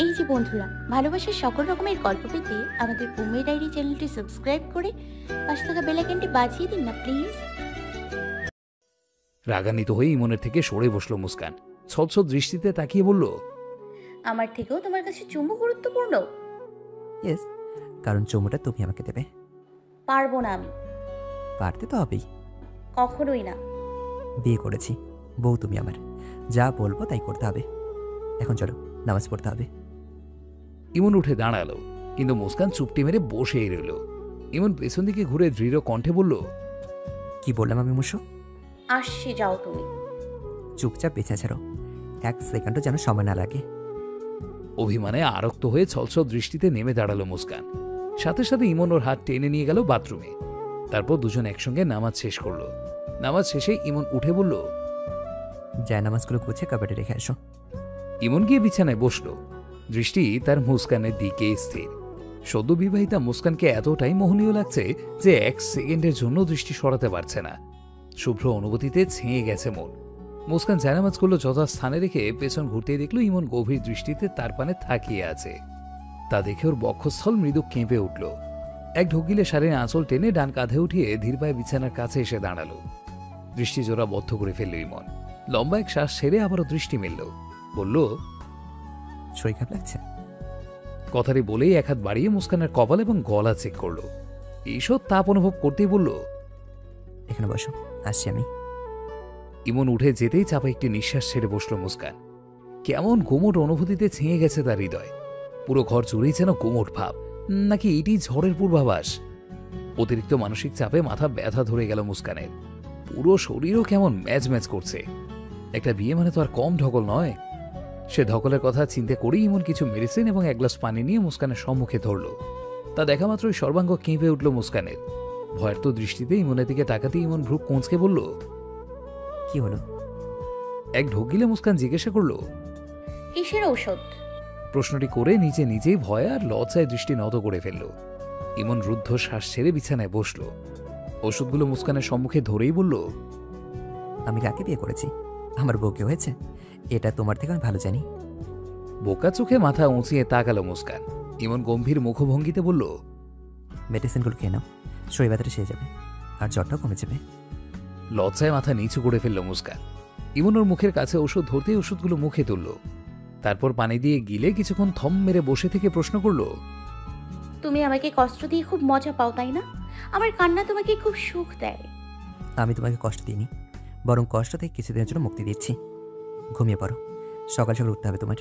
এই যে বন্ধুরা, ভালোবাসার সকল রকমের গল্প পেতে আমাদের বোম্বে ডায়েরি চ্যানেলটি সাবস্ক্রাইব করে পাশে থাকা বেল আইকনটি বাজিয়ে দিন না প্লিজ। রাগান্বিত হয়ে ইমনের থেকে সরে বসলো মুস্কান। ছলছল দৃষ্টিতে তাকিয়ে বলল, আমার থেকেও তোমার কাছে চুমু গুরুত্বপূর্ণ? ইয়েস, কারণ চুমুটা তুমি আমাকে দেবে। পারবো না আমি। পারতে তো হবেই, কখনোই না। বিয়ে করেছি, বউ তুমি আমার, যা বলবো তাই করতে হবে। এখন চলো, নামাজ পড়তে হবে। ইমন উঠে দাঁড়ালো, কিন্তু মুস্কান চুপটি মেরে বসেই রইল। ইমন পেছন দিকে ঘুরে দৃঢ় কণ্ঠে বলল, কি বললাম আমি মুসো? আসছি, যাও তুমি। চুপচাপ বেঁচে ছাড়ো, এক সেকেন্ডও যেন সময় না লাগে। অভিমানে আরক্ত হয়ে ছলছল দৃষ্টিতে নেমে দাঁড়ালো মুস্কান। সাথে সাথে ইমন ওর হাত টেনে নিয়ে গেল বাথরুমে। তারপর দুজন একসঙ্গে নামাজ শেষ করলো। নামাজ শেষে ইমন উঠে বলল, যায় নামাজগুলো গুছিয়ে কাবাডে রেখে আসো। ইমন গিয়ে বিছানায় বসল। দৃষ্টি তার মুস্কানের দিকে স্থির। সদ্য বিবাহিতা মুস্কানকে এতটাই মোহনীয় লাগছে যে এক সেকেন্ডের জন্য দৃষ্টি সরাতে পারছে না। শুভ্র অনুভূতিতে ছেয়ে গেছে মন। মুস্কান জায়নামাজগুলো যথাস্থানে রেখে পেছন ঘুরতেই দেখল ইমন গভীর দৃষ্টিতে তার পানে তাকিয়ে আছে। তা দেখে ওর বক্ষস্থল মৃদু কেঁপে উঠল। এক ঢোকিলে শাড়ির আঁচল টেনে ডান কাঁধে উঠিয়ে ধীর পায়ে বিছানার কাছে এসে দাঁড়ালো। দৃষ্টি জোড়া বদ্ধ করে ফেলল ইমন। লম্বা এক শ্বাস ছেড়ে আবারও দৃষ্টি মেলল। বলল, শরীর খারাপ লাগছে? কথাটি বলেই এক হাত বাড়িয়ে মুস্কানের কপাল এবং গলা চেক করল। এইসব তাপ অনুভব করতেই বলল, এখানে বসো, আসছি আমি। ইমন উঠে যেতেই চাপা একটি নিঃশ্বাস ছেড়ে বসল মুস্কান। কেমন গুমোট অনুভূতিতে ছেয়ে গেছে তার হৃদয়। পুরো ঘর জুড়েই যেন গুমোট ভাব, নাকি এটি ঝড়ের পূর্বাভাস। অতিরিক্ত মানসিক চাপে মাথা ব্যথা ধরে গেল মুস্কানের। পুরো শরীরও কেমন ম্যাচ ম্যাচ করছে। একটা বিয়ে মানে তো আর কম ঢকল নয়। সে ধকলের কথা চিন্তা করেই ইমন কিছু মেডিসিন এবং এক গ্লাস পানি নিয়ে মুস্কানের সম্মুখে ধরল। তা দেখা মাত্রই সর্বাঙ্গ কেঁপে উঠল মুস্কানের। ভয়ের তো দৃষ্টিতে ইমনের দিকে তাকাতেই ইমন ভ্রু কোঁচকে বলল, কি হলো? এক ঢোক গিলে মুস্কান জিজ্ঞাসা করল, কিসের ঔষধ? প্রশ্নটি করে নিজে নিজেই ভয় আর লজ্জায় দৃষ্টি নত করে ফেলল। ইমন রুদ্ধ শ্বাস ছেড়ে বিছানায় বসল। ওষুধগুলো মুস্কানের সম্মুখে ধরেই বলল, আমি কাকে বিয়ে করেছি? আমার বউকে হয়েছে, এটা তোমার থেকে আমি ভালো জানি। বোকা চোখে মাথা উঁচিয়ে তাকালো মুস্কান। ইমন গম্ভীর মুখভঙ্গিতে বলল, মেডিসিনগুলো খেয়ে নাও, শরীর ব্যথাটা সেরে যাবে আর জ্বরটাও কমে যাবে। লজ্জায় মাথা নিচু করে ফেলল মুস্কান। ইমন ওর মুখের কাছে ওষুধ ধরতেই ওষুধগুলো মুখে তুলল। তারপর পানি দিয়ে গিলে কিছুক্ষণ থম মেরে বসে থেকে প্রশ্ন করল, তুমি আমাকে কষ্ট দিয়ে খুব মজা পাও, তাই না? আমার কান্না তোমাকে খুব সুখ দেয়। আমি তোমাকে কষ্ট দিইনি, বরং কষ্ট থেকে কিছুদিনের জন্য মুক্তি দিচ্ছি। ঘুমিয়ে পড়ো, সকাল সকাল উঠতে হবে তোমার।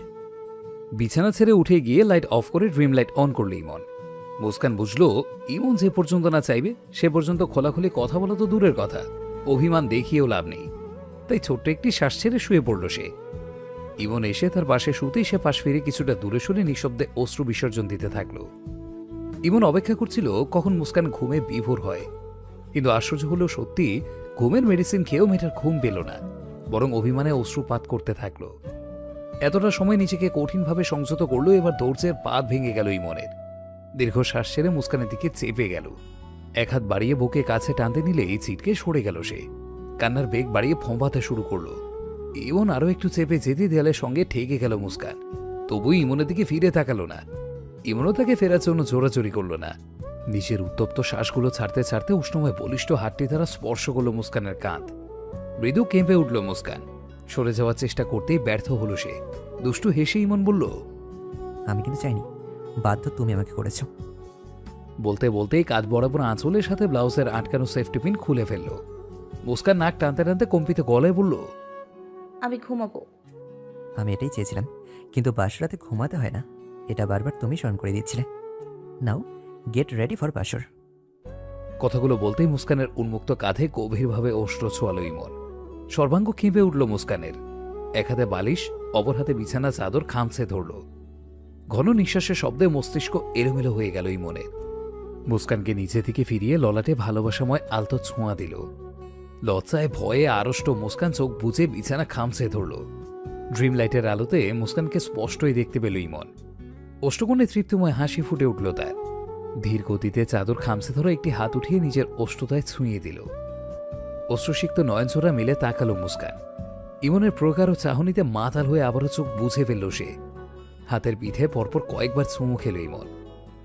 বিছানা ছেড়ে উঠে গিয়ে লাইট অফ করে ড্রিম লাইট অন করল ইমন। মুস্কান বুঝল, ইমন যে পর্যন্ত না চাইবে সে পর্যন্ত খোলাখুলি কথা বলা তো দূরের কথা, অভিমান দেখিয়েও লাভ নেই। তাই ছোট্ট একটি শ্বাস ছেড়ে শুয়ে পড়ল সে। ইমন এসে তার পাশে শুতেই সে পাশ ফিরে কিছুটা দূরে সরে নিঃশব্দে অশ্রু বিসর্জন দিতে থাকল। ইমন অপেক্ষা করছিল কখন মুস্কান ঘুমে বিভোর হয়। কিন্তু আশ্চর্য হলেও সত্যি, ঘুমের মেডিসিন খেয়েও মেয়েটার ঘুম পেল না, বরং অভিমানে অশ্রুপাত করতে থাকলো। এতটা সময় নিজেকে কঠিনভাবে সংযত করলো, এবার দৌড়ের পাত ভেঙে গেল ইমনের। দীর্ঘশ্বাস ছেড়ে মুস্কানের দিকে চেপে গেল। এক হাত বাড়িয়ে বুকে কাছে টানতে নিলেই ছিটকে সরে গেল সে। কান্নার বেগ বাড়িয়ে ফোঁপাতে শুরু করলো। ইমন আরো একটু চেপে যেতে দেয়ালের সঙ্গে ঠেকে গেল মুস্কান। তবুই ইমনের দিকে ফিরে তাকালো না। ইমনও তাকে ফেরার জন্য জোরাজোরি করলো না। নিজের উত্তপ্ত শ্বাসগুলো ছাড়তে ছাড়তে উষ্ণময় বলিষ্ঠ হাতটি দ্বারা স্পর্শ করল মুস্কানের কাঁধ। মৃদু কেঁপে উঠল মুস্কান। সরে যাওয়ার চেষ্টা করতেই ব্যর্থ হলো সে। দুষ্টু হেসে ইমন বলল, আমি কিন্তু চাইনি, বাধ্য তুমি আমাকে করেছো। বলতে বলতেই কাঁধ বরাবর আঁচলের সাথে ব্লাউজের আটকানো সেফটি পিন খুলে ফেলল। মুস্কান নাক টানতে টানতে কম্পিত গলায় বলল, আমি ঘুমাবো। আমি এটাই চেয়েছিলাম, কিন্তু বাসর রাতে ঘুমাতে হয় না, এটা বারবার তুমি স্মরণ করে দিচ্ছিলে। নাও গেট রেডি ফর বাসর। কথাগুলো বলতেই মুস্কানের উন্মুক্ত কাঁধে গভীরভাবে অশ্রু ছোয়াল ইমন। সর্বাঙ্গ কেঁপে উঠল মুস্কানের। এক হাতে বালিশ, অপর হাতে বিছানা চাদর খামছে ধরল। ঘন নিঃশ্বাসের শব্দে মস্তিষ্ক এলোমেলো হয়ে গেল ইমনের। মুস্কানকে নিচে থেকে ফিরিয়ে ললাটে ভালোবাসাময় আলতো ছোঁয়া দিল। লজ্জায় ভয়ে আড়ষ্ট মুস্কান চোখ বুজে বিছানা খামছে ধরল। ড্রিম লাইটের আলোতে মুস্কানকে স্পষ্টই দেখতে পেল ইমন। অষ্টকোণে তৃপ্তিময় হাসি ফুটে উঠল তার। ধীর গতিতে চাদর খামছে ধরা একটি হাত উঠিয়ে নিজের অষ্টতায় ছুঁয়ে দিল। অশ্রুসিক্ত নয়নচোরা মিলে তাকালো মুস্কান। ইমনের প্রকার ও চাহনিতে মাতাল হয়ে আবারও চোখ বুঝে ফেলল সে। হাতের পিঠে পরপর কয়েকবার চুমু খেল ইমন।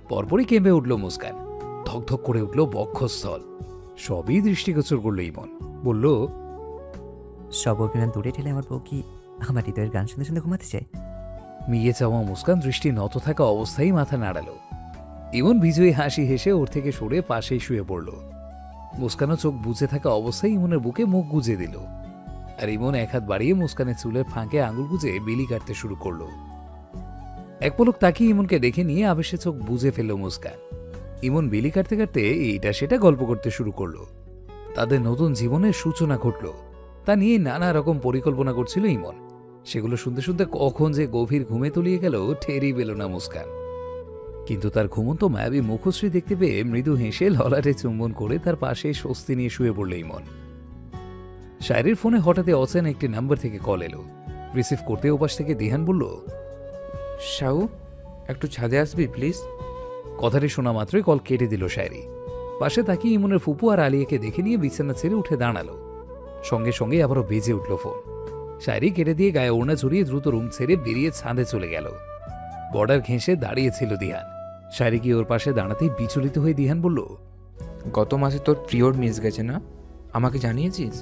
পরপরই কেঁপে উঠল মুস্কান, ধকধক করে উঠল বক্ষস্থল। সবই দৃষ্টিগোচর করল ইমন। বলল, সব অভিমান দূরে ঠেলে আমার বউ কি আমার হৃদয়ের গান শুনে শুনে ঘুমাতে চায়? মিয়ে চাওয়া মুস্কান দৃষ্টি নত থাকা অবস্থায় মাথা নাড়ালো। ইমন বিজয়ী হাসি হেসে ওর থেকে সরে পাশেই শুয়ে পড়ল। মুস্কানও চোখ বুজে থাকা অবস্থায় ইমনের বুকে মুখ গুজে দিল। আর ইমন এক হাত বাড়িয়ে মুস্কানের চুলের ফাঁকে আঙুল গুজে বিলি কাটতে শুরু করলো। এক পলক তাকিয়ে ইমনকে দেখে নিয়ে আবেশে চোখ বুজে ফেলল মুস্কান। ইমন বিলি কাটতে কাটতে এইটা সেটা গল্প করতে শুরু করলো। তাদের নতুন জীবনের সূচনা ঘটল। তা নিয়ে নানা রকম পরিকল্পনা করছিল ইমন। সেগুলো শুনতে শুনতে কখন যে গভীর ঘুমে তলিয়ে গেল টেরই পেল না মুস্কান। কিন্তু তার ঘুমন্ত মায়াবী মুখশ্রী দেখতে পেয়ে মৃদু হেসে ললাটে চুম্বন করে তার পাশে স্বস্তি নিয়ে শুয়ে পড়ল ইমন। শায়রির ফোনে হঠাৎই অচেনা একটি নাম্বার থেকে কল এলো। রিসিভ করতে ওপাশ থেকে দিহান বলল, শাহু, একটু ছাদে আসবি প্লিজ? কথাটি শোনা মাত্রই কল কেটে দিল শায়রি। পাশে তাকিয়ে ইমনের ফুপু আর আলিয়াকে দেখে নিয়ে বিছানা ছেড়ে উঠে দাঁড়ালো। সঙ্গে সঙ্গে আবারও বেজে উঠল ফোন। শায়রি কেটে দিয়ে গায়ে ওড়না জড়িয়ে দ্রুত রুম ছেড়ে বেরিয়ে ছাদে চলে গেল। বর্ডার ঘেঁষে দাঁড়িয়েছিল দিহান। শায়রি কি ওর পাশে দাঁড়াতেই বিচলিত হয়ে দিহান বলল, গত মাসে তোর পিরিয়ড মিস গেছে না? আমাকে জানিয়েছিস?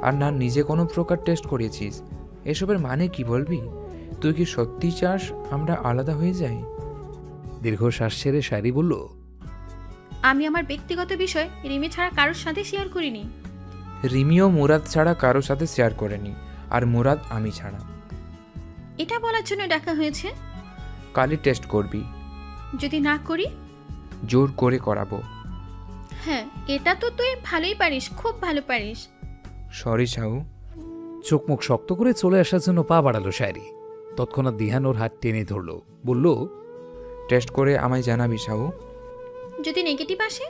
আর না নিজে কোনো প্রকার টেস্ট করিয়েছিস? এসবের মানে কি বলবি? তুই কি সত্যি চাস আমরা আলাদা হয়ে যাই? দীর্ঘশ্বাস ছেড়ে শায়রি বলল, আমি আমার ব্যক্তিগত বিষয় রিমি ছাড়া কারোর সাথে শেয়ার করিনি। রিমিও মুরাদ ছাড়া কারোর সাথে শেয়ার করেনি, আর মুরাদ আমি ছাড়া। এটা বলার জন্য ডাকা হয়েছে? কালই টেস্ট করবি। যদি না করি? জোর করে করাবো। হ্যাঁ, এটা তো তুই ভালোই পারিস, খুব ভালো পারিস। সরি শাহু। চোখ মুখ শক্ত করে চলে আসার জন্য পা বাড়ালো শায়রি। তৎক্ষণাৎ দিহান ওর হাত টেনে ধরল। বলল, টেস্ট করে আমায় জানাবি শাহু। যদি নেগেটিভ আসে?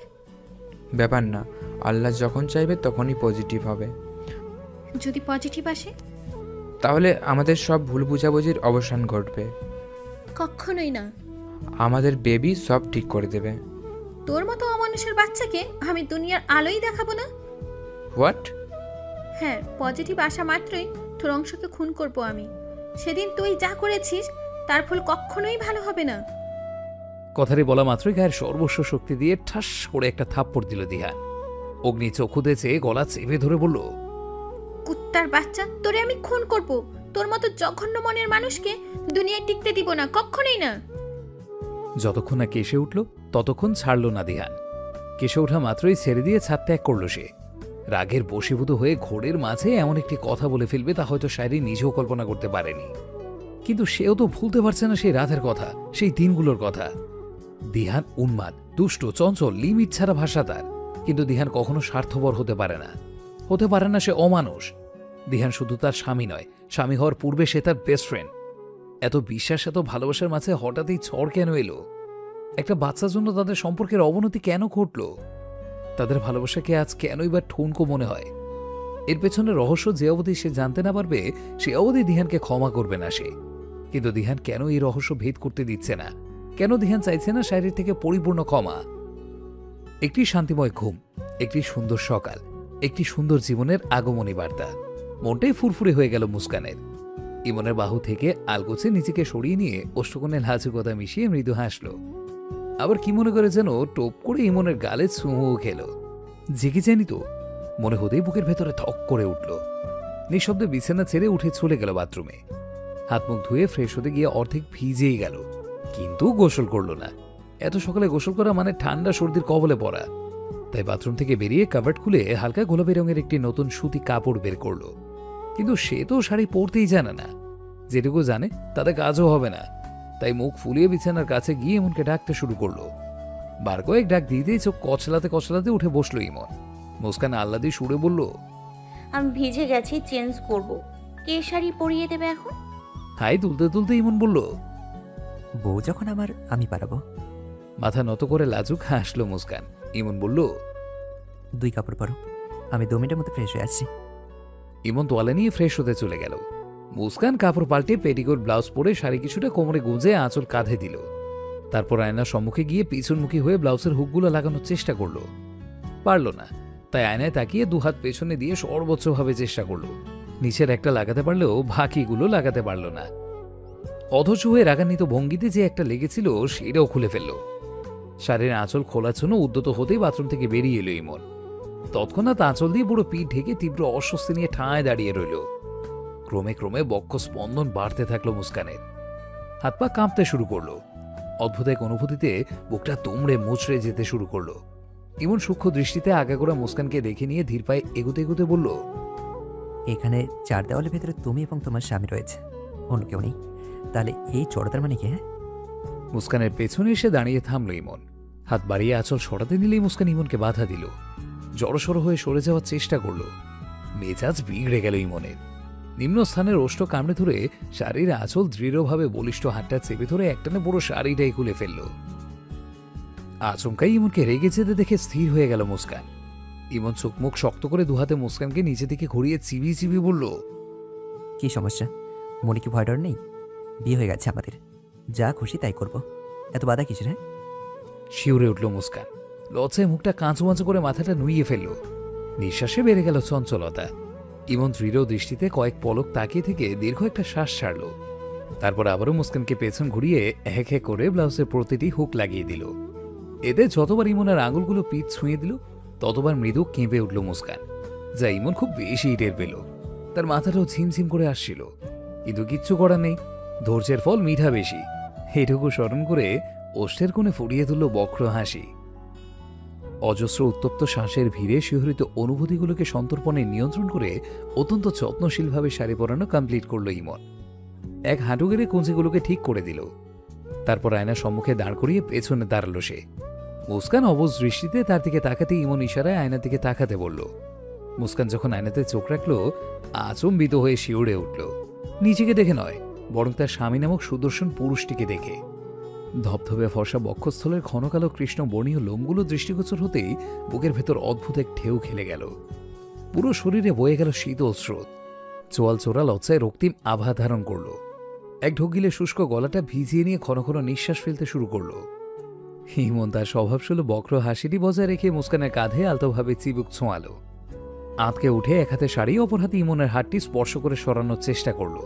ব্যাপার না, আল্লাহ যখন চাইবে তখনই পজিটিভ হবে। যদি পজিটিভ আসে? তাহলে আমাদের সব ভুল বুঝাবুঝির অবসান ঘটবে। কখনোই না। আমাদের বেবি সব ঠিক করে দেবে। তোর মতো অমানুষের বাচ্চাকে আমি দুনিয়ার আলোই দেখাবো না। হোয়াট? হ্যাঁ, পজিটিভ আসা মাত্রই তোর অংশকে খুন করব আমি। সেদিন তুই যা করেছিস তার ফল কখনোই ভালো হবে না। কথাটি বলা মাত্রই গায়ের সর্বস্ব শক্তি দিয়ে ঠাস করে একটা থাপ্পড় দিল দিহান। অগ্নি চক্ষুতে চেয়ে গলা চেপে ধরে বলল, কুত্তার বাচ্চা, তোরে আমি খুন করব। তোর মতো জঘন্য মনের মানুষকে দুনিয়ায় টিকতে দিব না, কখনোই না। যতক্ষণ না কেসে উঠল ততক্ষণ ছাড়ল না দিহান। কেসে ওঠা মাত্রই ছেড়ে দিয়ে ছাদ ত্যাগ করল সে। রাগের বশীভূত হয়ে ঘোরের মাঝে এমন একটি কথা বলে ফেলবে তা হয়তো শায়রি নিজেও কল্পনা করতে পারেনি। কিন্তু সেও তো ভুলতে পারছে না সেই রাতের কথা, সেই দিনগুলোর কথা। দিহান উন্মাদ, দুষ্ট, চঞ্চল, লিমিট ছাড়া ভাষা তার। কিন্তু দিহান কখনো স্বার্থপর হতে পারে না। হতে পারে না সে অমানুষ। দিহান শুধু তার স্বামী নয়, স্বামী হওয়ার পূর্বে সে তার বেস্ট ফ্রেন্ড। এত বিশ্বাস, এত ভালোবাসার মাঝে হঠাৎই ঝড় কেন এলো? একটা বাচ্চার জন্য তাদের সম্পর্কের অবনতি কেন ঘটল? তাদের ভালোবাসাকে আজ কেনই বা ঠুনকো মনে হয়? এর পেছনে রহস্য যে অবধি সে জানতে না পারবে সে অবধি দিহানকে ক্ষমা করবে না সে। কিন্তু দিহান কেন এই রহস্য ভেদ করতে দিচ্ছে না? কেন দিহান চাইছে না শায়রির থেকে পরিপূর্ণ ক্ষমা? একটি শান্তিময় ঘুম, একটি সুন্দর সকাল, একটি সুন্দর জীবনের আগমনী বার্তা। মনটাই ফুরফুরে হয়ে গেল মুস্কানের। ইমনের বাহু থেকে আলগোছে নিজেকে সরিয়ে নিয়ে অষ্টকোণে লাজুকতা মিশিয়ে মৃদু হাসল। আবার কি মনে করে যেন টোপ করে ইমনের গালে চুমুও খেল। জেগে জানি তো মনে হতেই বুকের ভেতরে ধক করে উঠল। নিঃশব্দে বিছানা ছেড়ে উঠে চলে গেল বাথরুমে। হাত মুখ ধুয়ে ফ্রেশ হতে গিয়ে অর্ধেক ভিজেই গেল, কিন্তু গোসল করল না। এত সকালে গোসল করা মানে ঠান্ডা সর্দির কবলে পড়া। তাই বাথরুম থেকে বেরিয়ে কাভার্ড খুলে হালকা গোলাপি রঙের একটি নতুন সুতি কাপড় বের করল। কিন্তু সে তো শাড়ি পরতেই জানে না। যেটুকু জানে তাতে কাজও হবে না। তাই মুখ ফুলিয়ে বিছানার কাছে গিয়ে ইমনকে ডাকতে শুরু করলো। বার কয়েক ডাক দিতেই চোখ কচলাতে কচলাতে উঠে বসলো ইমন। মুস্কান আহ্লাদে সুরে বলল, আমি ভিজে গেছি, চেঞ্জ করব। কে শাড়ি পরিয়ে দেবে এখন? হাই তুলতে তুলতে ইমন বলল, বউ যখন আমার, আমি পারাবো। মাথা নত করে লাজুক হাসলো মুস্কান। ইমন বলল, 2 কাপড় পরো, আমি 2 মিনিটের মধ্যে ফ্রেশ হয়ে আসছি। ইমন তোয়ালে নিয়ে ফ্রেশ হতে চলে গেল। মুস্কান কাপড় পাল্টে পেটিকোট ব্লাউজ পরে শাড়ি কিছুটা কোমরে গুঁজে আঁচল কাঁধে দিল। তারপর আয়নার সম্মুখে গিয়ে পিছনমুখী হয়ে ব্লাউজের হুকগুলো লাগানোর চেষ্টা করলো। পারল না। তাই আয়নায় তাকিয়ে 2 হাত পেছনে দিয়ে সর্বোচ্চভাবে চেষ্টা করলো। নিচের একটা লাগাতে পারলেও বাকিগুলো লাগাতে পারল না। অধৈর্য হয়ে রাগান্বিত ভঙ্গিতে যে একটা লেগেছিল সেটাও খুলে ফেলল। শাড়ির আঁচল খোলার জন্য উদ্যত হতেই বাথরুম থেকে বেরিয়ে এলো ইমন। তৎক্ষণাৎ আঁচল দিয়ে পুরো পিঠ ঢেকে তীব্র অস্বস্তি নিয়ে ঠায় দাঁড়িয়ে রইল। ক্রমে ক্রমে বক্ষ স্পন্দন বাড়তে থাকলো মুস্কানের। হাত পা কাঁপতে শুরু করলো। অদ্ভুত এক অনুভূতিতে বুকটা তুমড়ে মুচড়ে যেতে শুরু করলো। ইমন সূক্ষ্ম দৃষ্টিতে আগাগোড়া মুস্কানকে দেখে নিয়ে ধীর পায়ে এগুতে এগুতে বলল, এখানে 4 দেওয়ালের ভেতরে তুমি এবং তোমার স্বামী রয়েছে, অন্য কেউ নেই। তাহলে এই চড়তার মানে কি? হ্যাঁ, মুস্কানের পেছনে এসে দাঁড়িয়ে থামলো ইমন। হাত বাড়িয়ে আঁচল সরাতে নিলেই মুস্কান ইমনকে বাধা দিল। জড়সড় হয়ে সরে যাওয়ার চেষ্টা করলো। মেজাজ বিগড়ে গেল ইমনের। নিম্নস্থানের ওষ্ঠ কামড়ে ধরে শাড়ির আঁচল দৃঢ়ভাবে বলিষ্ঠ হাতটা চেপে ধরে একটানে পুরো শাড়িটাই খুলে ফেলল। আচমকাই ইমনকে রেগে যেতে দেখে স্থির হয়ে গেল মুস্কান। ইমন চোখ মুখ শক্ত করে দুহাতে মুস্কানকে নিচে দিকে ঘুরিয়ে চিবিয়ে চিবিয়ে বলল, কি সমস্যা? মনে কি ভয় ডর নেই? বিয়ে হয়ে গেছে আমাদের, যা খুশি তাই করব। এত বাধা কিসের? হ্যাঁ, শিউরে উঠল মুস্কান। লজ্জায় মুখটা কাঁচু মাঁচু করে মাথাটা নুইয়ে ফেলল। নিঃশ্বাসে বেড়ে গেল চঞ্চলতা। ইমন দৃঢ় দৃষ্টিতে কয়েক পলক তাকিয়ে থেকে দীর্ঘ একটা শ্বাস ছাড়ল। তারপর আবারও মুস্কানকে পেছন ঘুরিয়ে এক এক করে ব্লাউজের প্রতিটি হুক লাগিয়ে দিল। এতে যতবার ইমনের আঙুলগুলো পিঠ ছুঁয়ে দিল ততবার মৃদু কেঁপে উঠল মুস্কান, যা ইমন খুব বেশি টের পেল। তার মাথাটাও ঝিমঝিম করে আসছিল, কিন্তু কিচ্ছু করার নেই। ধৈর্যের ফল মিঠা বেশি, এটুকু স্মরণ করে ওষ্ঠের কোণে ফুটিয়ে তুলল বক্র হাসি। অজস্র উত্তপ্ত শ্বাসের ভিড়ে শিহরিত অনুভূতিগুলোকে সন্তর্পণে নিয়ন্ত্রণ করে অত্যন্ত যত্নশীলভাবে শাড়ি পরানো কমপ্লিট করল ইমন। এক হাঁটু গেড়ে কুঞ্চিগুলোকে ঠিক করে দিল। তারপর আয়নার সম্মুখে দাঁড় করিয়ে পেছনে দাঁড়ালো সে। মুস্কান অবশ দৃষ্টিতে তার দিকে তাকাতে ইমন ইশারায় আয়নার দিকে তাকাতে বলল। মুস্কান যখন আয়নাতে চোখ রাখল আচম্বিত হয়ে শিউরে উঠল। নিজেকে দেখে নয়, বরং তার স্বামী নামক সুদর্শন পুরুষটিকে দেখে। ধবধবে ফর্সা বক্ষস্থলের ঘনকালো কৃষ্ণ বর্ণীয় লোমগুলো দৃষ্টিগোচর হতেই বুকের ভেতর অদ্ভুত এক ঢেউ খেলে গেল। পুরো শরীরে বয়ে গেল শীতল স্রোত। চোয়াল চোরা লজ্জায় রক্তিম আভা ধারণ করল। এক ঢোক গিলে শুষ্ক গলাটা ভিজিয়ে নিয়ে ঘন ঘন নিঃশ্বাস ফেলতে শুরু করল। ইমন তার স্বভাবশীল বক্র হাসিটি বজায় রেখে মুস্কানের কাঁধে আলতোভাবে চিবুক ছোঁয়ালো। আঁতকে উঠে এক হাতে শাড়ি, অপর হাতে ইমনের হাতটি স্পর্শ করে সরানোর চেষ্টা করল,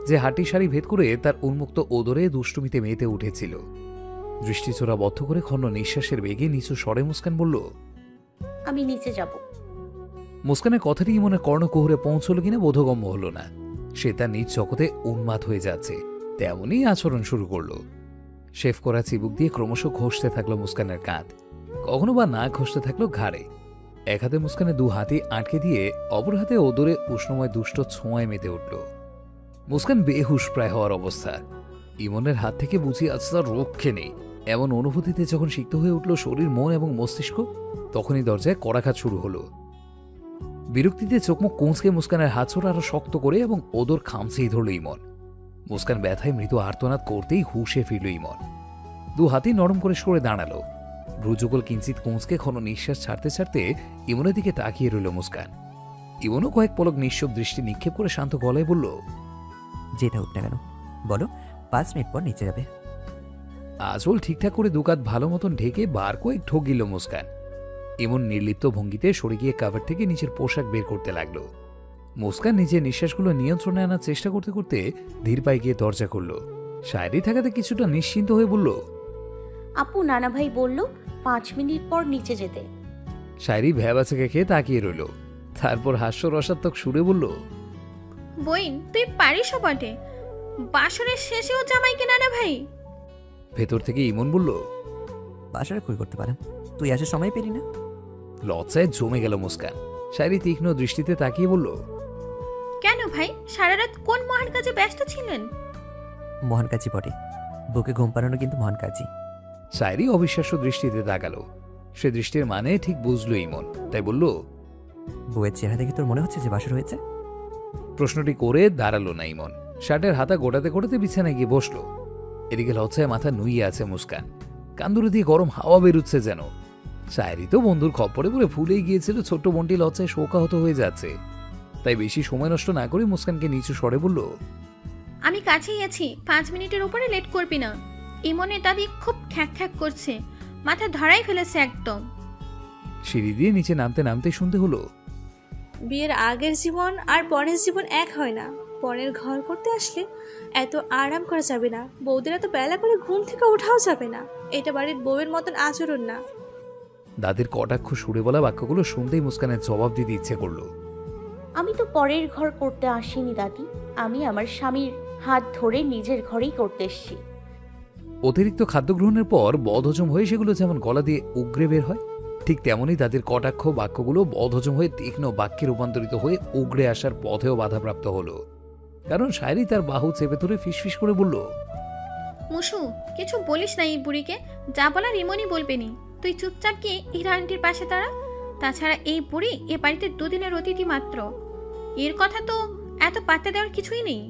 যে হাঁটি শাড়ি ভেদ করে তার উন্মুক্ত ওদরে দুষ্টুমিতে মেতে উঠেছিল। দৃষ্টিচোরা বদ্ধ করে ক্ষণ নিঃশ্বাসের বেগে নিচু স্বরে মুস্কান বলল, আমি নিচে যাব। মুস্কানের কথাটি ইমনের কর্ণকুহরে পৌঁছল কিনা বোধগম্য হল না। সে তার নিজ জগতে উন্মাদ হয়ে যাচ্ছে তেমনই আচরণ শুরু করল। শেভ করা চিবুক দিয়ে ক্রমশ ঘষতে থাকলো মুস্কানের কাঁধ, কখনো বা না ঘষতে থাকলো ঘাড়ে। এক হাতে মুস্কানের দু হাতই আটকে দিয়ে অপর হাতে ওদরে উষ্ণময় দুষ্ট ছোঁয়ায় মেতে উঠল। মুস্কান বেহুশ প্রায় হওয়ার অবস্থা। ইমনের হাত থেকে বুঝি আজ তার রক্ষে নেই এমন অনুভূতিতে যখন সিক্ত হয়ে উঠল শরীর, মন এবং মস্তিষ্ক, তখনই দরজায় কড়াঘাত শুরু হলো। বিরক্তিতে চোখমুখ কুঁচকে মুস্কানের হাত ছোট আরো শক্ত করে এবং ওদর খামচেই ধরল ইমন। মুস্কান ব্যথায় মৃদু আর্তনাদ করতেই হুঁশে ফিরল ইমন। দু হাতই নরম করে সরে দাঁড়ালো। ভ্রুযুগল কিঞ্চিত কুঁচকে ক্ষণ নিঃশ্বাস ছাড়তে ছাড়তে ইমনের দিকে তাকিয়ে রইল মুস্কান। ইমনও কয়েক পলক নিঃশব দৃষ্টি নিক্ষেপ করে শান্ত গলায় বলল, যেটা হোক না কেন বলো, 5 মিনিট পর নিচে যাবে। আঁচল ঠিকঠাক করে দুকাত ভালো মতন ঢেকে বার কয়েক ঢোক গিল মুস্কান। ইমন নির্লিপ্ত ভঙ্গিতে সরে গিয়ে কাভার থেকে নিচের পোশাক বের করতে লাগলো। মুস্কান নিজের নিঃশ্বাসগুলো নিয়ন্ত্রণে আনার চেষ্টা করতে করতে ধীর পায়ে গিয়ে দরজা খুলল। শায়রি থাকাতে কিছুটা নিশ্চিন্ত হয়ে বলল, আপু নানা ভাই বলল 5 মিনিট পর নিচে যেতে। শায়রি ভ্যাবাচাকে খেয়ে তাকিয়ে রইল। তারপর হাস্যরসাত্মক সুরে বলল, বইন তুই পারিস বটে, বাসরের শেষেও জামাইকে নানা ভাই। ভেতর থেকে ইমন বলল, বাসার কই করতে পারেন, তুই আসার সময় পেলি না? লজ্জায় জমে গেল মুস্কান। শায়রি তীক্ষ্ণ দৃষ্টিতে তাকিয়ে বলল, কেন ভাই, সারা রাত কোন মহান কাজে ব্যস্ত ছিলেন? মহান কাজই বটে, বুকে ঘুম পাড়ানো কিন্তু মহান কাজই। শায়রি অবিশ্বাস্য দৃষ্টিতে তাকালো। সে দৃষ্টির মানে ঠিক বুঝলো ইমন, তাই বলল, বউয়ের চেহারা দেখে তোর মনে হচ্ছে যে বাসর হয়েছে? প্রশ্নটি করে দাঁড়ালো না ইমন। শার্টের হাতা গোটাতে গোটাতে বিছানায় গিয়ে বসলো। এদিকে লজ্জায় মাথা নুইয়ে আছে মুস্কান, কান্দুরে দিয়ে গরম হাওয়া বেরুচ্ছে যেন। শায়রি তো বন্ধুর খপ্পরে পড়ে ফুলেই গিয়েছিল, ছোট্ট বোনটি লজ্জায় শোকাহত হয়ে যাচ্ছে। তাই বেশি সময় নষ্ট না করে মুস্কানকে নিচু স্বরে বলল, আমি কাছেই আছি, 5 মিনিটের উপরে লেট করবি না। ইমনের দাদি খুব খ্যাক খ্যাক করছে, মাথা ধরাই ফেলেছে একদম। সিঁড়ি দিয়ে নিচে নামতে নামতে শুনতে হলো, বিয়ের আগের জীবন আর পরের জীবন এক হয় না। পরের ঘর করতে আসলে এত আরাম করা যাবে না, বউদের এত বেলা করে ঘুম থেকে ওঠাও যাবে না। এটা বাড়ির বউয়ের মতন আচরণ না। দাদির কটাক্ষ সুরে বলা বাক্যগুলো শুনতেই মুস্কানের জবাব দিতে ইচ্ছে করলো। আমি তো পরের ঘর করতে আসিনি দাদি, আমি আমার স্বামীর হাত ধরে নিজের ঘরেই করতে এসেছি। অতিরিক্ত খাদ্য গ্রহণের পর বদহজম হয়ে সেগুলো যেমন গলা দিয়ে উগরে বের হয়, ঠিক তেমনই দাদির কটাক্ষ বাক্যগুলো বদহজম হয়ে তীক্ষ্ণ বাক্যে রূপান্তরিত হয়ে উগরে আসার পথেও বাধাপ্রাপ্ত হলো। কারণ শায়রি তার বাহু চেপে ধরে ফিসফিস করে বলল, মুসু, কিছু বলিস না এই বুড়িকে, যা বলার ইমনই বলবেনি। তুই চুপচাপ গিয়ে ইরা আন্টির পাশে দাঁড়া। তাছাড়া এই বুড়ি এ বাড়িতে দুদিনের অতিথি মাত্র, এর কথা তো এত পাত্তা দেওয়ার কিছুই নেই।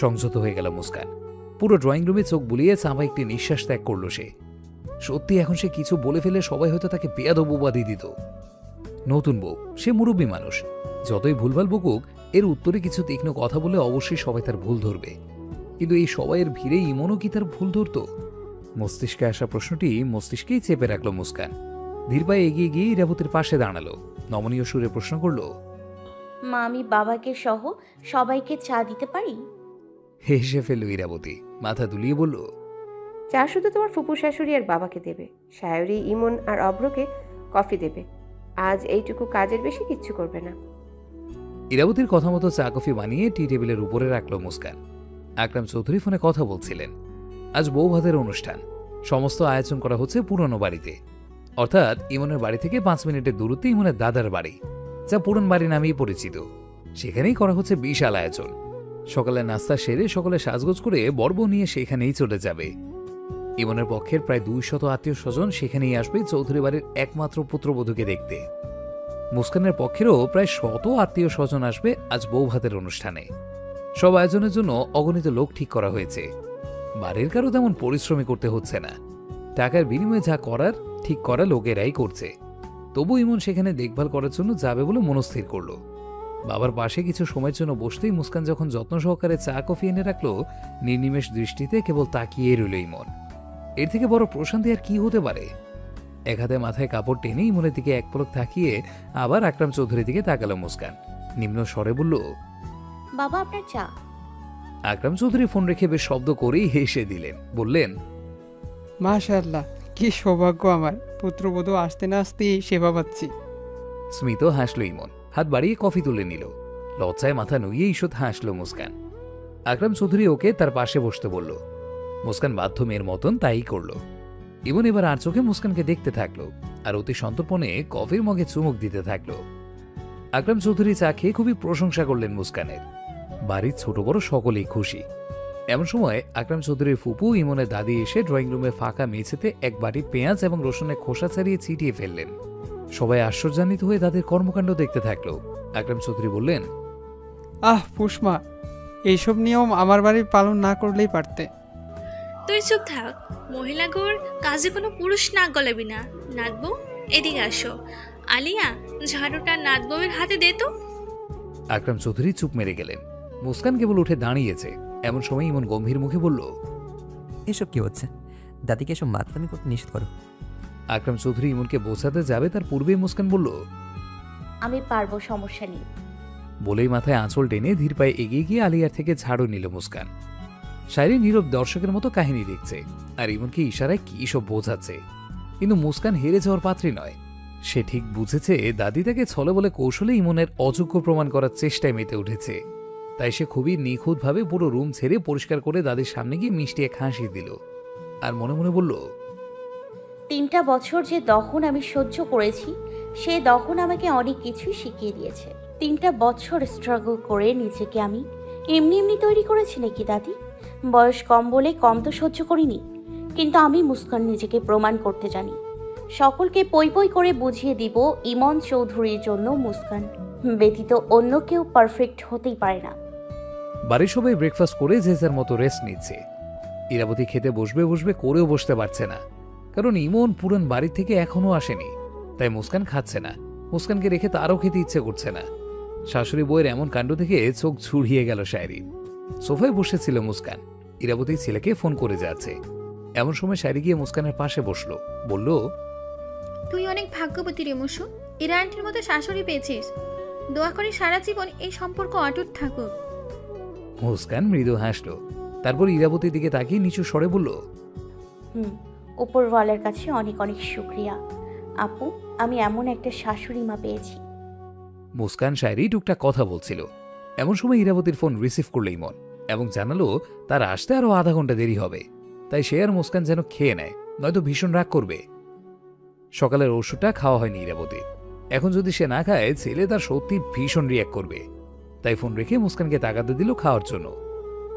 সংযত হয়ে গেল মুস্কান। পুরো ড্রয়িং রুমে চোখ বুলিয়ে চাপা একটি নিঃশ্বাস ত্যাগ করল সে। সত্যি এখন সে কিছু বলে ফেলে সবাই হয়তো তাকে বেয়াদব উপাধি দিত। নতুন বউ, সে মুরব্বী মানুষ, যতই ভুলভাল বকুক এর উত্তরে কিছু তীক্ষ্ণ কথা বলে অবশ্যই সবাই তার ভুল ধরবে। কিন্তু এই সবাইয়ের ভিড়ে ইমনও কি তার ভুল ধরত? মস্তিষ্কে আসা প্রশ্নটি মস্তিষ্কেই চেপে রাখল মুস্কান। ধীর পায়ে এগিয়ে গিয়ে ইরাবতীর পাশে দাঁড়ালো। নমনীয় সুরে প্রশ্ন করল, মা, আমি বাবাকে সহ সবাইকে চা দিতে পারি? হেসে ফেলল ইরাবতী, মাথা দুলিয়ে বলল, চা শুধু তোমার ফুপু শাশুড়ি আর বাবাকে দেবে, শায়রি, ইমন আর অভ্রকে কফি দেবে। আজ এইটুকু কাজের বেশি কিচ্ছু করবে না। ইরাবতীর কথা মতো চা কফি বানিয়ে টি টেবিলের উপরে রাখল মুস্কান। আকরাম চৌধুরী ফোনে কথা বলছিলেন। আজ বউ ভাতের অনুষ্ঠান, সমস্ত আয়োজন করা হচ্ছে পুরনো বাড়িতে, অর্থাৎ ইমনের বাড়ি থেকে 5 মিনিটের দূরত্বে ইমনের দাদার বাড়ি, যা পুরন বাড়ি নামেই পরিচিত। সেখানেই করা হচ্ছে বিশাল আয়োজন। সকালে নাস্তা সেরে সকলে সাজগোজ করে বর্বউ নিয়ে সেখানেই চলে যাবে। ইমনের পক্ষের প্রায় 200 আত্মীয় স্বজন সেখানেই আসবে চৌধুরী বাড়ির একমাত্র পুত্রবধূকে দেখতে। মুস্কানের পক্ষেরও প্রায় 100 আত্মীয় স্বজন আসবে আজ বউ ভাতের অনুষ্ঠানে। সব আয়োজনের জন্য অগণিত লোক ঠিক করা হয়েছে। বাড়ির কারো তেমন পরিশ্রমী করতে হচ্ছে না, টাকার বিনিময়ে যা করার ঠিক করা লোকেরাই করছে। তবু ইমন সেখানে দেখভাল করার জন্য যাবে বলে মনস্থির করল। বাবার পাশে কিছু সময়ের জন্য বসতেই মুস্কান যখন যত্ন সহকারে চা কফি এনে রাখলো, নির্নিমেষ দৃষ্টিতে কেবল তাকিয়ে রইল ইমন। এর থেকে বড় প্রশান্তি আর কি হতে পারে? এক হাতে মাথায় কাপড় টেনে ইমনের দিকে এক পলক তাকিয়ে আবার আকরাম চৌধুরীর দিকে তাকালো মুস্কান। নিম্ন স্বরে বলল, বাবা, আপনার চা। আকরাম চৌধুরী ফোন রেখে বেশ শব্দ করেই হেসে দিলেন, বললেন, মাশাআল্লাহ, কি সৌভাগ্য আমার, পুত্রবধূ আসতে না আসতেই সেবা পাচ্ছি। স্মিত হাসল ইমন, হাত বাড়িয়ে কফি তুলে নিল। লজ্জায় মাথা নুইয়ে ঈষৎ হাসল মুস্কান। আকরাম চৌধুরী ওকে তার পাশে বসতে বলল। মুস্কান বাধ্য মেয়ের মতন তাই করল। ইমন এবার আর চোখে মুস্কানকে দেখতে থাকলো আর অতি সন্তর্পণে কফির মগে চুমুক দিতে থাকলো। আকরাম চৌধুরী চা খেয়ে খুবই প্রশংসা করলেন মুস্কানের। বাড়ির ছোট বড় সকলেই খুশি। এমন সময় আকরাম চৌধুরীর ফুপু ইমনের দাদি এসে ড্রয়িং রুমে ফাঁকা মেঝেতে এক বাটি পেঁয়াজ এবং রসুনের খোসা ছাড়িয়ে ছিটিয়ে ফেললেন। সবাই আশ্চর্যান্বিত হয়ে তাদের কর্মকাণ্ড দেখতে থাকলো। আকরাম চৌধুরী বললেন, পুষ্মা, এইসব নিয়ম আমার বাড়ির পালন না করলেই পারতে। তুই চুপ থাক, মহিলাগোর কাজে কোনো পুরুষ নাক গলাবি না। নাতবউ, এদিকে আসো। আলিয়া, ঝাড়ুটা নাতবউয়ের হাতে দে তো। আকরাম চৌধুরী চুপ মেরে গেলেন। মুস্কান কেবল উঠে দাঁড়িয়েছে। এমন সময় ইমন গম্ভীর মুখে বলল, এসব কি হচ্ছে? দাদিকে এসব মাতলামি করতে নিষেধ করো। আকরাম চৌধুরী ইমনকে বোঝাতে যাবে তার পূর্বেই মুস্কান বলল, আমি পারবো, সমস্যা নেই। বলেই মাথায় আঁচল টেনে ধীর পায়ে এগিয়ে গিয়ে আলিয়ার থেকে ঝাড়ু নিল মুস্কান। শায়রি নীরব দর্শকের মতো কাহিনী দেখছে আর ইমনকে ইশারায় কি সব বোঝাচ্ছে। কিন্তু মুস্কান হেরে যাওয়ার পাত্রী নয়। সে ঠিক বুঝেছে দাদি তাকে ছলে বলে কৌশলে ইমনের অযোগ্য প্রমাণ করার চেষ্টায় মেতে উঠেছে। তাই সে খুবই নিখুঁতভাবে পুরো রুম ছেড়ে পরিষ্কার করে দাদির সামনে গিয়ে মিষ্টি এক হাসি দিল আর মনে মনে বলল, 3টা বছর যে দহন আমি সহ্য করেছি, সে দহন আমাকে অনেক কিছুই শিখিয়ে দিয়েছে। 3টা বছর স্ট্রাগল করে নিজেকে আমি এমনি এমনি তৈরি করেছি নাকি দাদি? বয়স কম বলে কম তো সহ্য করিনি, কিন্তু আমি মুস্কান নিজেকে প্রমাণ করতে জানি। সকলকে পই পই করে বুঝিয়ে দিব, ইমন চৌধুরীর জন্য মুস্কান ব্যতীত অন্য কেউ পারফেক্ট হতেই পারে না। বাড়ির সবাই ব্রেকফাস্ট করে যে যার মতো রেস্ট নিচ্ছে। ইরাবতী খেতে বসবে বসবে করেও বসতে পারছে না, কারণ ইমন পুরান বাড়ি থেকে এখনো আসেনি। তাই মুস্কান খাচ্ছে না। মুস্কানকে রেখে তারও খেতে ইচ্ছে করছে না। শাশুড়ি বইয়ের এমন কাণ্ড থেকে চোখ ঝুড়িয়ে গেল শায়রি। সোফায় বসেছিল মুস্কান। ইরাবতী ছেলেকে ফোন করে যাচ্ছে। এমন সময় শায়রি গিয়ে মুস্কানের পাশে বসলো, বলল, তুই অনেক ভাগ্যবতী রে মুসু, ইরা আন্টির মতো শাশুড়ি পেয়েছিস। দোয়া করি সারা জীবন এই সম্পর্ক অটুট থাকুক। মুস্কান মৃদু হাসল, তারপর ইরাবতীর দিকে তাকিয়ে নিচু স্বরে বলল, উপরওয়ালার কাছে অনেক অনেক শুক্রিয়া আপু, আমি এমন একটা শাশুড়ি মা পেয়েছি। মুস্কান শায়রি টুকটাক কথা বলছিল। এমন সময় ইরাবতীর ফোন রিসিভ করল ইমন এবং জানালো তার আসতে আরো আধা ঘন্টা দেরি হবে, তাই সে আর মুস্কান যেন খেয়ে নেয়, নয়তো ভীষণ রাগ করবে। সকালের ওষুধটা খাওয়া হয়নি ইরাবতী, এখন যদি সে না খায় ছেলে তার সত্যি ভীষণ রিয়াক্ট করবে। তাই ফোন রেখে মুস্কানকে তাকাতে দিল খাওয়ার জন্য।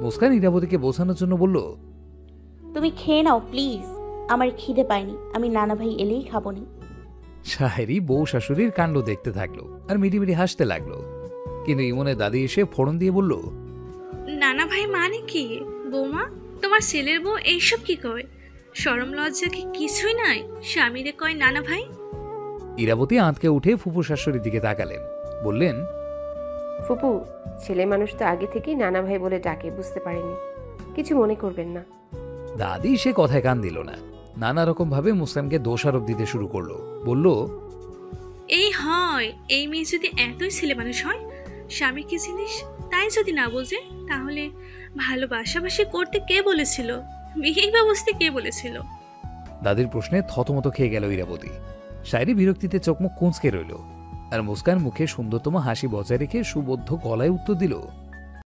মুস্কান ইরাবতীকে বোঝানোর জন্য বলল, তুমি খেয়ে নাও প্লিজ, আমার খিদে পায়নি, আমি নানা ভাই এলেই খাবনি। শাহেরি বউ শাশুড়ির কাণ্ড দেখতে থাকলো আর মিটিমিটি হাসতে লাগলো। কিন্তু ইমনের দাদি এসে ফোড়ন দিয়ে বলল, নানা ভাই মানে কি? বৌমা, তোমার ছেলের বউ এইসব কি কয়? শরম লজ্জা কি কিছুই নাই? স্বামীরে কয় নানা ভাই? ইরাবতী আঁতকে উঠে ফুপু শাশুড়ির দিকে তাকালেন, বললেন, ফুপু, ছেলে মানুষ তো আগে থেকেই নানা ভাই বলে ডাকে, বুঝতে পারেনি, কিছু মনে করবেন না। দাদি সে কথায় কান দিল না, নানা রকম ভাবে মুস্কানকে দোষারোপ দিতে শুরু করলো। বলল, এই হয়, এই মেয়ে যদি এতই ছেলে মানুষ হয়, স্বামী কি জিনিস তাই যদি না বোঝে, তাহলে ভালোবাসাবাসি করতে কে বলেছিল? বিয়ে ব্যবস্থা কে বলেছিল? দাদির প্রশ্নে থতমত খেয়ে গেল ইরাবতী। শায়রি বিরক্তিতে চোখমুখ কুঁচকে রইল, আর মুস্কান মুখে সুন্দরতম হাসি বজায় রেখে সুবদ্ধ গলায় উত্তর দিল,